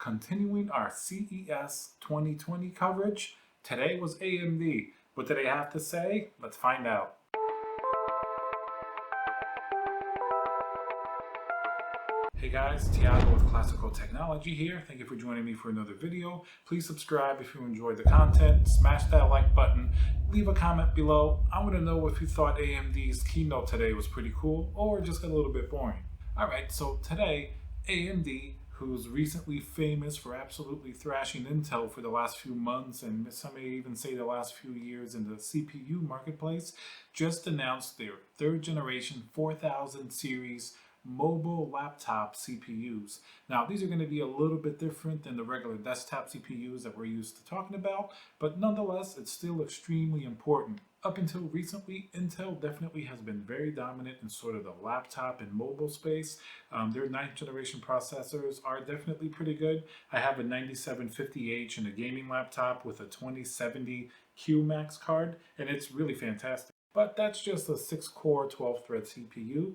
Continuing our CES 2020 coverage, today was AMD. What did they have to say? Let's find out. Hey guys, Tiago with Classical Technology here. Thank you for joining me for another video. Please subscribe if you enjoyed the content, smash that like button, leave a comment below. I want to know if you thought AMD's keynote today was pretty cool or just got a little bit boring. Alright, so today, AMD, who's recently famous for absolutely thrashing Intel for the last few months, and some may even say the last few years in the CPU marketplace, just announced their third generation 4000 series mobile laptop CPUs. Now, these are going to be a little bit different than the regular desktop CPUs that we're used to talking about, but nonetheless, it's still extremely important. Up until recently, Intel definitely has been very dominant in sort of the laptop and mobile space. Their 9th generation processors are definitely pretty good. I have a 9750H and a gaming laptop with a 2070 QMax card, and it's really fantastic. But that's just a 6-core, 12-thread CPU.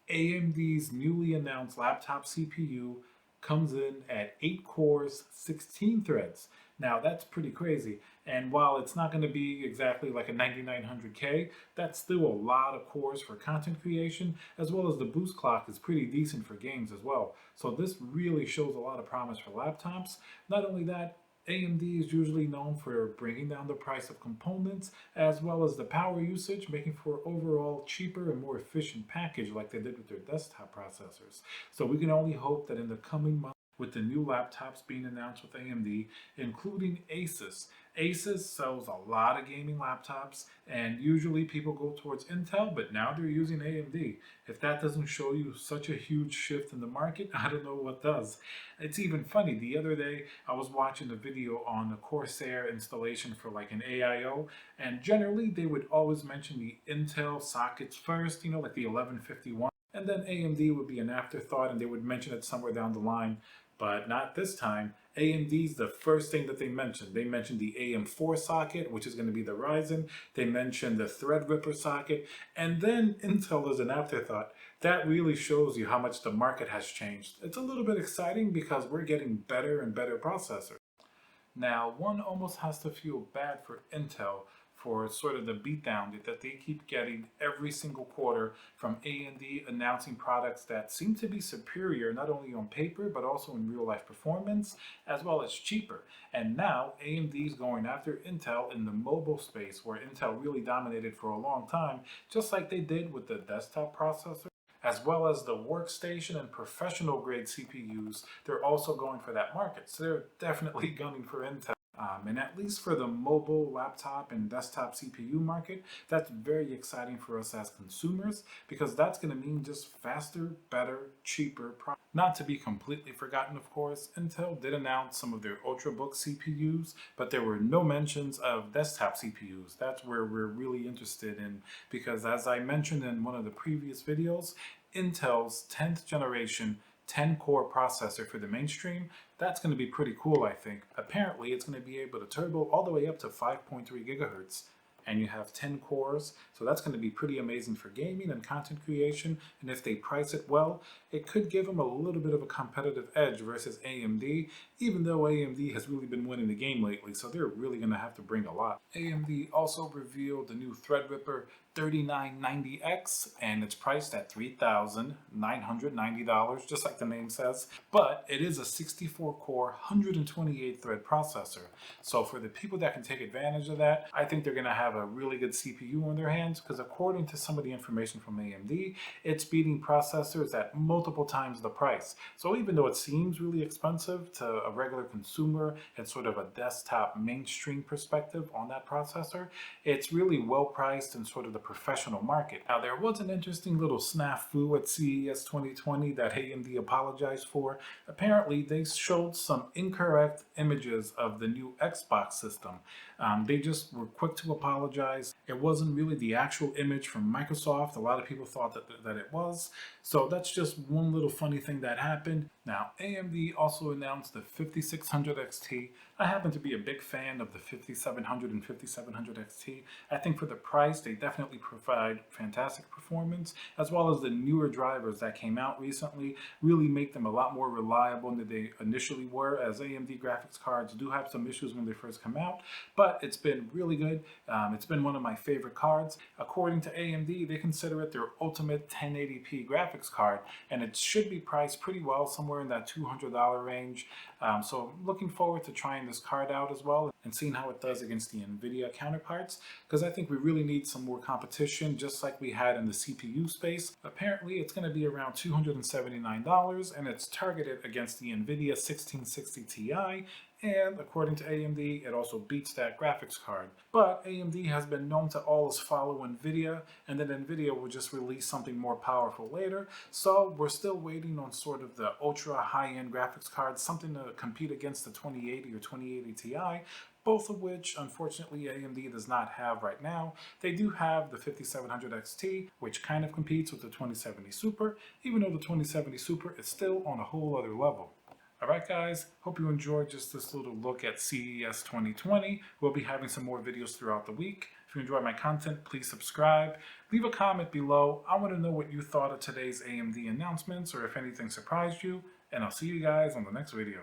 AMD's newly announced laptop CPU comes in at 8 cores, 16 threads. Now that's pretty crazy, and while it's not going to be exactly like a 9900K, that's still a lot of cores for content creation, as well as the boost clock is pretty decent for games as well. So this really shows a lot of promise for laptops. Not only that, AMD is usually known for bringing down the price of components as well as the power usage, making for overall cheaper and more efficient package like they did with their desktop processors. So we can only hope that in the coming months, with the new laptops being announced with AMD, including Asus. Asus sells a lot of gaming laptops, and usually people go towards Intel, but now they're using AMD. If that doesn't show you such a huge shift in the market, I don't know what does. It's even funny, the other day I was watching a video on the Corsair installation for like an AIO, and generally they would always mention the Intel sockets first, like the 1151, and then AMD would be an afterthought and they would mention it somewhere down the line. But not this time. AMD's the first thing that they mentioned. They mentioned the AM4 socket, which is going to be the Ryzen. They mentioned the Threadripper socket. And then Intel is an afterthought. That really shows you how much the market has changed. It's a little bit exciting because we're getting better and better processors. Now, one almost has to feel bad for Intel for sort of the beatdown that they keep getting every single quarter from AMD announcing products that seem to be superior not only on paper but also in real life performance as well as cheaper. And now AMD is going after Intel in the mobile space where Intel really dominated for a long time, just like they did with the desktop processor as well as the workstation and professional grade CPUs. They're also going for that market. So they're definitely gunning for Intel. And at least for the mobile, laptop, and desktop CPU market, that's very exciting for us as consumers because that's going to mean just faster, better, cheaper products. Not to be completely forgotten, of course, Intel did announce some of their Ultrabook CPUs, but there were no mentions of desktop CPUs. That's where we're really interested in because, as I mentioned in one of the previous videos, Intel's 10th generation 10-core processor for the mainstream, that's going to be pretty cool, I think. Apparently, it's going to be able to turbo all the way up to 5.3 gigahertz. And you have 10 cores, so that's going to be pretty amazing for gaming and content creation. And if they price it well, it could give them a little bit of a competitive edge versus AMD, even though AMD has really been winning the game lately, so they're really going to have to bring a lot. AMD also revealed the new Threadripper 3990x, and it's priced at $3,990, just like the name says. But it is a 64-core, 128-thread processor. So for the people that can take advantage of that, I think they're going to have a really good CPU on their hands because according to some of the information from AMD, it's beating processors at multiple times the price. So even though it seems really expensive to a regular consumer and sort of a desktop mainstream perspective on that processor, it's really well priced in sort of the professional market. Now, there was an interesting little snafu at CES 2020 that AMD apologized for. Apparently, they showed some incorrect images of the new Xbox system. They just were quick to apologize. It wasn't really the actual image from Microsoft. A lot of people thought that it was. So that's just one little funny thing that happened. Now, AMD also announced the 5600 XT. I happen to be a big fan of the 5700 and 5700 XT. I think for the price, they definitely provide fantastic performance, as well as the newer drivers that came out recently really make them a lot more reliable than they initially were, as AMD graphics cards do have some issues when they first come out, but it's been really good. It's been one of my favorite cards. According to AMD, they consider it their ultimate 1080p graphics card, and it should be priced pretty well, somewhere in that $200 range. So I'm looking forward to trying this card out as well and seeing how it does against the NVIDIA counterparts, because I think we really need some more competition, just like we had in the CPU space. Apparently, it's going to be around $279, and it's targeted against the NVIDIA 1660 Ti, and according to AMD, it also beats that graphics card. But AMD has been known to always follow NVIDIA, and then NVIDIA will just release something more powerful later. So we're still waiting on sort of the ultra high-end graphics cards, something to compete against the 2080 or 2080 Ti, both of which, unfortunately, AMD does not have right now. They do have the 5700 XT, which kind of competes with the 2070 Super, even though the 2070 Super is still on a whole other level. Alright guys, hope you enjoyed just this little look at CES 2020. We'll be having some more videos throughout the week. If you enjoy my content, please subscribe. Leave a comment below. I want to know what you thought of today's AMD announcements, or if anything surprised you. And I'll see you guys on the next video.